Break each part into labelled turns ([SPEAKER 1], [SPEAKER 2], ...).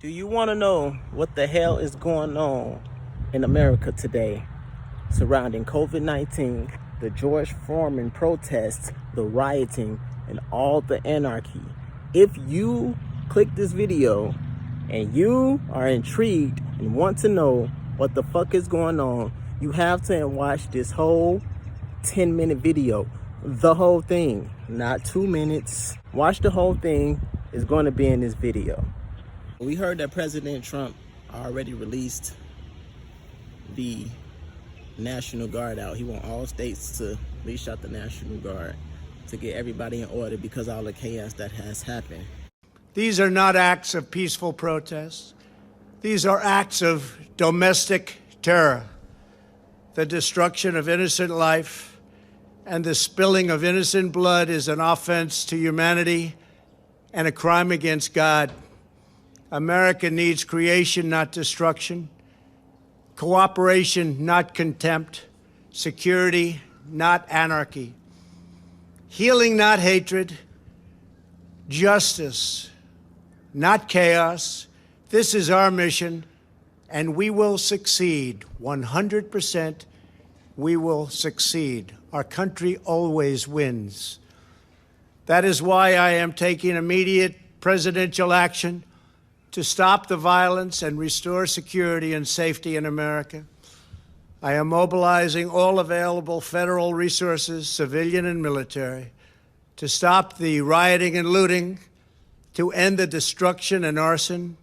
[SPEAKER 1] Do you want to know what the hell is going on in America today surrounding COVID-19, the George Foreman protests, the rioting, and all the anarchy? If you click this video and you are intrigued and want to know what the fuck is going on, you have to watch this whole 10-minute video. The whole thing, not 2 minutes. Watch the whole thing. It's going to be in this video. We heard that President Trump already released the National Guard out. He want all states to release out the National Guard to get everybody in order because of all the chaos that has happened.
[SPEAKER 2] These are not acts of peaceful protest. These are acts of domestic terror. The destruction of innocent life and the spilling of innocent blood is an offense to humanity and a crime against God. America needs creation, not destruction. Cooperation, not contempt. Security, not anarchy. Healing, not hatred. Justice, not chaos. This is our mission, and we will succeed. 100%, we will succeed. Our country always wins. That is why I am taking immediate presidential action to stop the violence and restore security and safety in America. I am mobilizing all available federal resources, civilian and military, to stop the rioting and looting, to end the destruction and arson,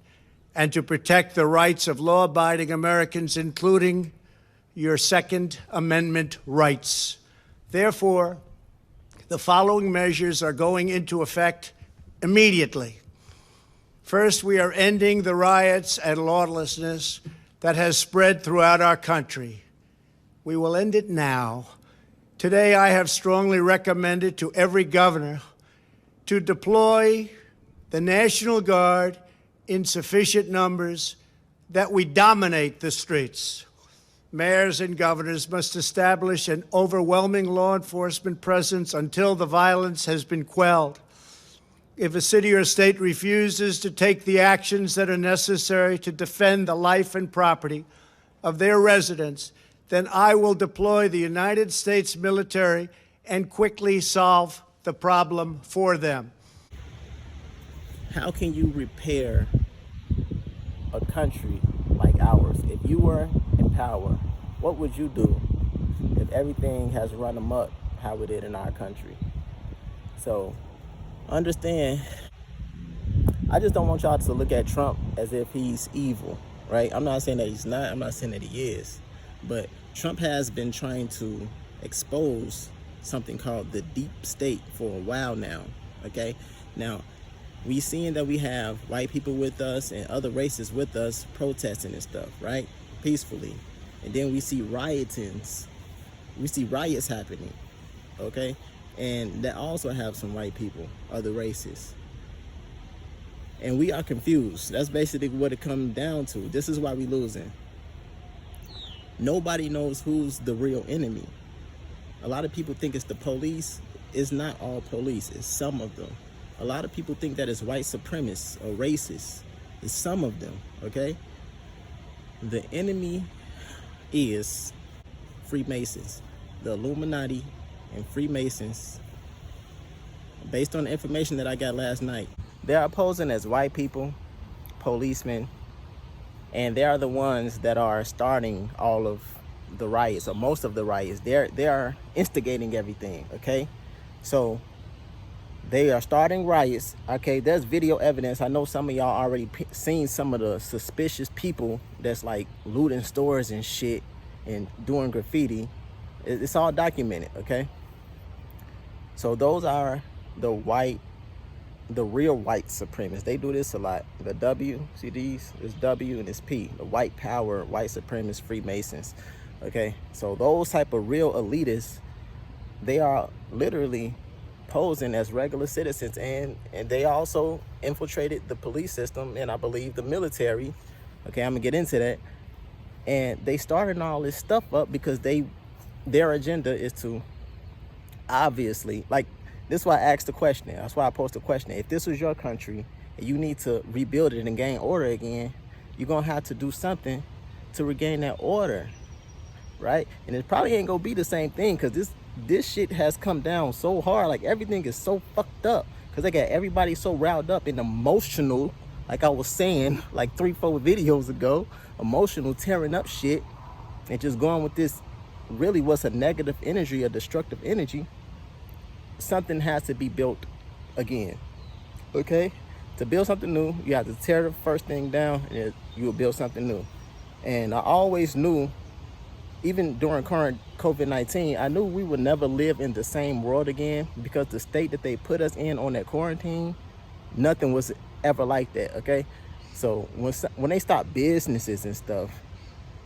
[SPEAKER 2] and to protect the rights of law-abiding Americans, including your Second Amendment rights. Therefore, the following measures are going into effect immediately. First, we are ending the riots and lawlessness that has spread throughout our country. We will end it now. Today, I have strongly recommended to every governor to deploy the National Guard in sufficient numbers that we dominate the streets. Mayors and governors must establish an overwhelming law enforcement presence until the violence has been quelled. If a city or state refuses to take the actions that are necessary to defend the life and property of their residents, then I will deploy the United States military and quickly solve the problem for them.
[SPEAKER 1] How can you repair a country like ours? If you were in power, what would you do if everything has run amok how it did in our country? So understand, I just don't want y'all to look at Trump as if he's evil, right? I'm not saying that he's not. I'm not saying that he is. But Trump has been trying to expose something called the deep state for a while now, okay? Now, we seeing that we have white people with us and other races with us protesting and stuff, right? Peacefully. And then we see riots happening, okay? And that also have some white people, other races. And we are confused. That's basically what it comes down to. This is why we losing. Nobody knows who's the real enemy. A lot of people think it's the police. It's not all police, it's some of them. A lot of people think that it's white supremacists or racists. It's some of them, okay? The enemy is Freemasons, the Illuminati and Freemasons. Based on the information that I got last night, they are posing as white people, policemen, and they are the ones that are starting all of the riots, or most of the riots. They are instigating everything, okay? So they are starting riots, okay? There's video evidence. I know some of y'all already seen some of the suspicious people that's like looting stores and shit and doing graffiti. It's all documented, okay? So those are the real white supremacists. They do this a lot. The W, see these? There's W and it's P. The white power, white supremacist Freemasons, okay? So those type of real elitists, they are literally posing as regular citizens, and they also infiltrated the police system and I believe the military. Okay, I'm gonna get into that. And they started all this stuff up because their agenda is to obviously, like, this is why I asked the question. That's why I posed the question. If this was your country and you need to rebuild it and gain order again, you're gonna have to do something to regain that order, right? And it probably ain't gonna be the same thing, because this shit has come down so hard. Like, everything is so fucked up because they got everybody so riled up and emotional, like I was saying like 3-4 videos ago, emotional, tearing up shit and just going with this really what's a negative energy, a destructive energy. Something has to be built again, okay? To build something new, you have to tear the first thing down, and you will build something new. And I always knew, even during current COVID-19, I knew we would never live in the same world again, because the state that they put us in on that quarantine, nothing was ever like that, okay? So when they stop businesses and stuff,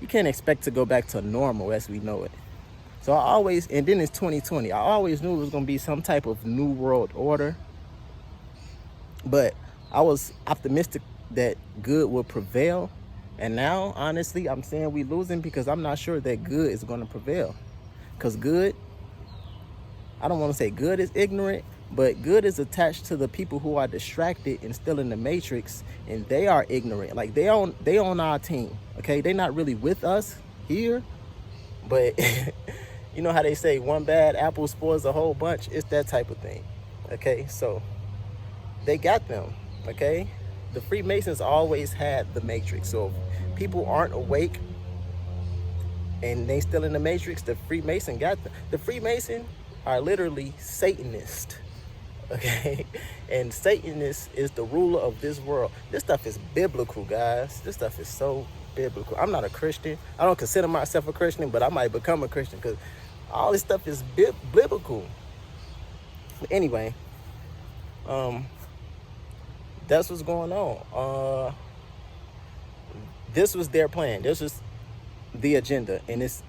[SPEAKER 1] you can't expect to go back to normal as we know it. So I always, and then it's 2020, I always knew it was gonna be some type of new world order, but I was optimistic that good would prevail. And now, honestly, I'm saying we losing because I'm not sure that good is gonna prevail. Because good, I don't wanna say good is ignorant, but good is attached to the people who are distracted and still in the matrix, and they are ignorant. Like, they on our team, okay? They're not really with us here, but you know how they say one bad apple spoils a whole bunch? It's that type of thing, okay? So they got them, okay? The Freemasons always had the matrix. So if people aren't awake and they still in the matrix, the Freemason got them. The Freemason are literally Satanists, okay? And Satanist is the ruler of this world. This stuff is biblical, guys. This stuff is so biblical. I'm not a Christian. I don't consider myself a Christian, but I might become a Christian because all this stuff is biblical. But anyway, that's what's going on. This was their plan. This was the agenda, and it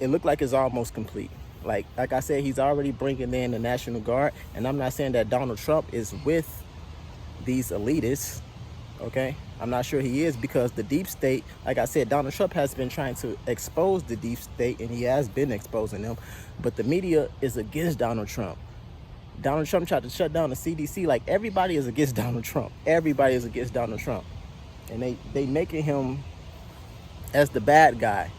[SPEAKER 1] looked like it's almost complete. Like I said, he's already bringing in the National Guard, and I'm not saying that Donald Trump is with these elitists, okay? I'm not sure he is, because the deep state, like I said, Donald Trump has been trying to expose the deep state, and he has been exposing them, but the media is against Donald Trump. Donald Trump tried to shut down the CDC. Like, everybody is against Donald Trump. Everybody is against Donald Trump. And they making him as the bad guy.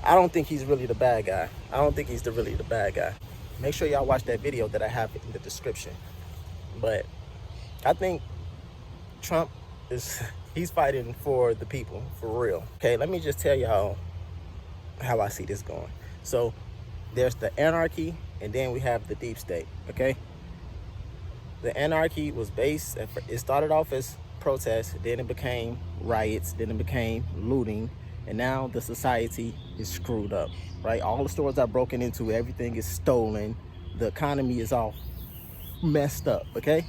[SPEAKER 1] I don't think he's really the bad guy. I don't think he's really the bad guy. Make sure y'all watch that video that I have in the description. But I think Trump he's fighting for the people, for real. Okay, let me just tell y'all how I see this going. So there's the anarchy, and then we have the deep state, okay? The anarchy was it started off as protests, then it became riots, then it became looting, and now the society is screwed up, right? All the stores are broken into, everything is stolen, the economy is all messed up, okay?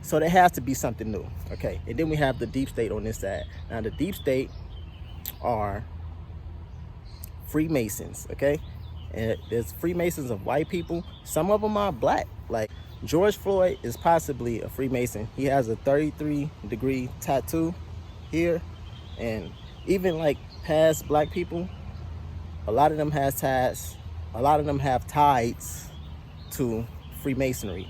[SPEAKER 1] So there has to be something new, okay? And then we have the deep state on this side. Now the deep state are Freemasons, okay? And there's Freemasons of white people. Some of them are black. Like George Floyd is possibly a Freemason. He has a 33-degree tattoo here. And even like past black people, a lot of them has ties. A lot of them have ties to Freemasonry.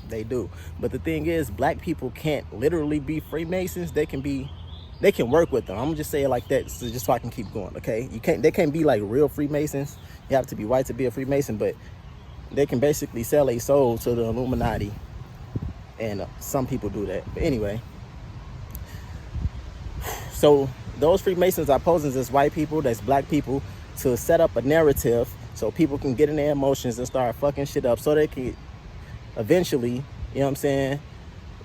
[SPEAKER 1] They do. But the thing is, black people can't literally be Freemasons. They can work with them. I'm gonna just say it like that, just so I can keep going, okay? They can't be like real Freemasons. You have to be white to be a Freemason, but they can basically sell a soul to the Illuminati, and some people do that. But anyway, so those Freemasons are posing as white people, that's black people, to set up a narrative so people can get in their emotions and start fucking shit up, so they can eventually, you know what I'm saying,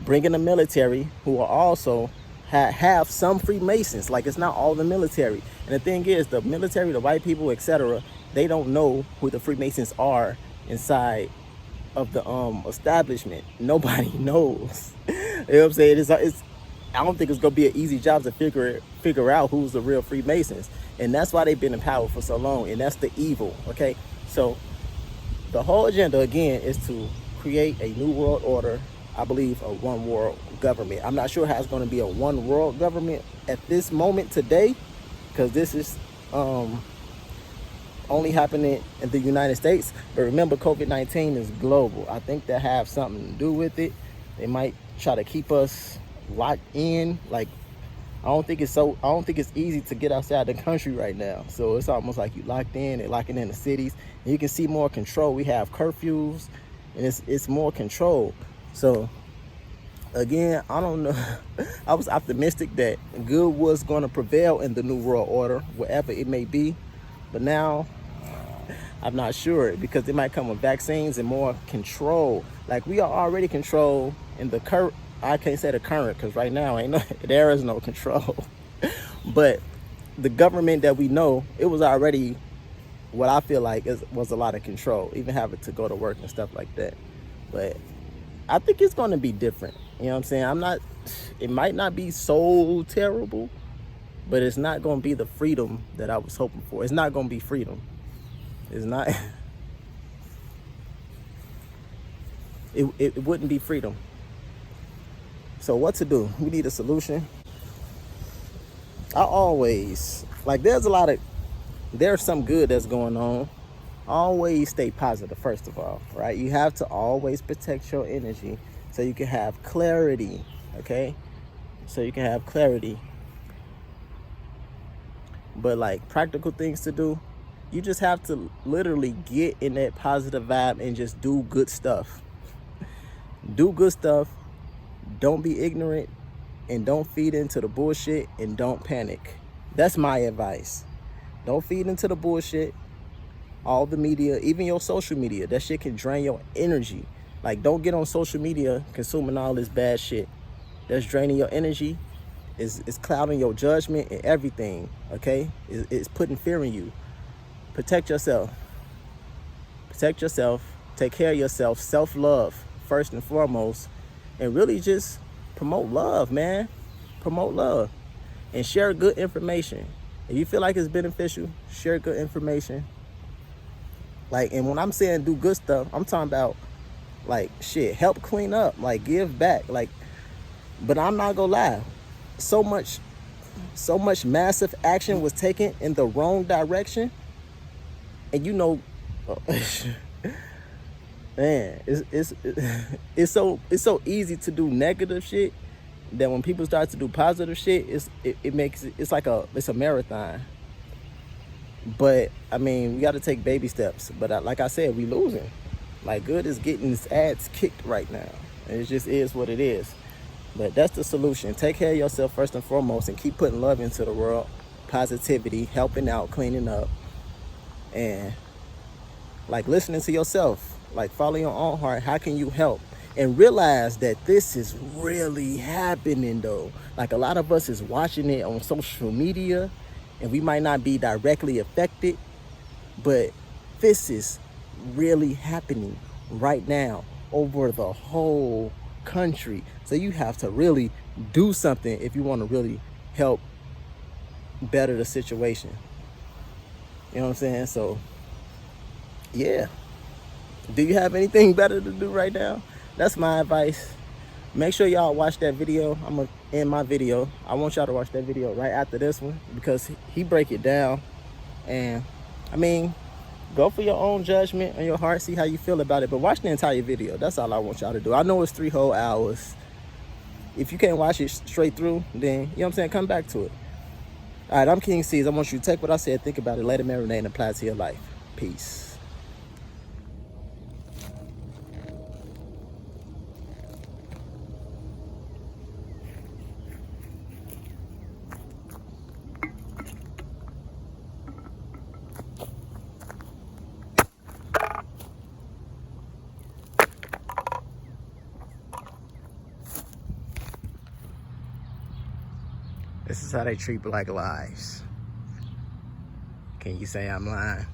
[SPEAKER 1] bring in the military, who are also have some Freemasons. Like, it's not all the military. And the thing is, the military, the white people, etc., they don't know who the Freemasons are inside of the establishment. Nobody knows. You know what I'm saying? It's I don't think it's gonna be an easy job to figure out who's the real Freemasons. And that's why they've been in power for so long. And that's the evil. Okay, so the whole agenda again is to create a new world order. I believe a one world government. I'm not sure how it's going to be a one world government at this moment today, because this is only happening in the United States. But remember, COVID-19 is global. I think that have something to do with it. They might try to keep us locked in. Like, I don't think it's easy to get outside the country right now. So it's almost like you locked in. They're locking in the cities, and you can see more control. We have curfews, and it's more control. So again, I don't know. I was optimistic that good was going to prevail in the New World Order, wherever it may be. But now I'm not sure, because it might come with vaccines and more control. Like, we are already controlled in the current. I can't say the current, because right now there is no control. But the government that we know, it was already what I feel like was a lot of control, even having to go to work and stuff like that. But I think it's going to be different. You know what I'm saying? It might not be so terrible, but it's not going to be the freedom that I was hoping for. It's not going to be freedom. It's not. It wouldn't be freedom. So what to do? We need a solution. I always, like, there's some good that's going on. Always stay positive, first of all, right? You have to always protect your energy so you can have clarity, okay? So you can have clarity. But, like, practical things to do, you just have to literally get in that positive vibe and just do good stuff. Do good stuff. Don't be ignorant, and don't feed into the bullshit, and don't panic. That's my advice. Don't feed into the bullshit. All the media, even your social media, that shit can drain your energy. Like, don't get on social media consuming all this bad shit. That's draining your energy. It's clouding your judgment and everything, okay? It's putting fear in you. Protect yourself. Protect yourself. Take care of yourself. Self-love, first and foremost. And really just promote love, man. Promote love. And share good information. If you feel like it's beneficial, share good information. Like, and when I'm saying do good stuff, I'm talking about, like, shit, help clean up, like, give back. Like, but I'm not gonna lie. So much massive action was taken in the wrong direction. And man, it's so easy to do negative shit that when people start to do positive shit, it's like a marathon. But I mean, we got to take baby steps. But like I said, we losing. Like, good is getting its ass kicked right now. And it just is what it is. But that's the solution. Take care of yourself first and foremost, and keep putting love into the world. Positivity, helping out, cleaning up, and, like, listening to yourself. Like, follow your own heart. How can you help? And realize that this is really happening, though. Like, a lot of us is watching it on social media, and we might not be directly affected, but this is really happening right now over the whole country. So you have to really do something if you want to really help better the situation. You know what I'm saying? So, yeah. Do you have anything better to do right now? That's my advice. Make sure y'all watch that video. I'm going to end my video. I want y'all to watch that video right after this one, because he break it down. And, I mean, go for your own judgment on your heart. See how you feel about it. But watch the entire video. That's all I want y'all to do. I know it's 3 whole hours. If you can't watch it straight through, then, you know what I'm saying, come back to it. All right, I'm King C's. I want you to take what I said, think about it, let it marinate, and apply it to your life. Peace. This is how they treat black lives. Can you say I'm lying?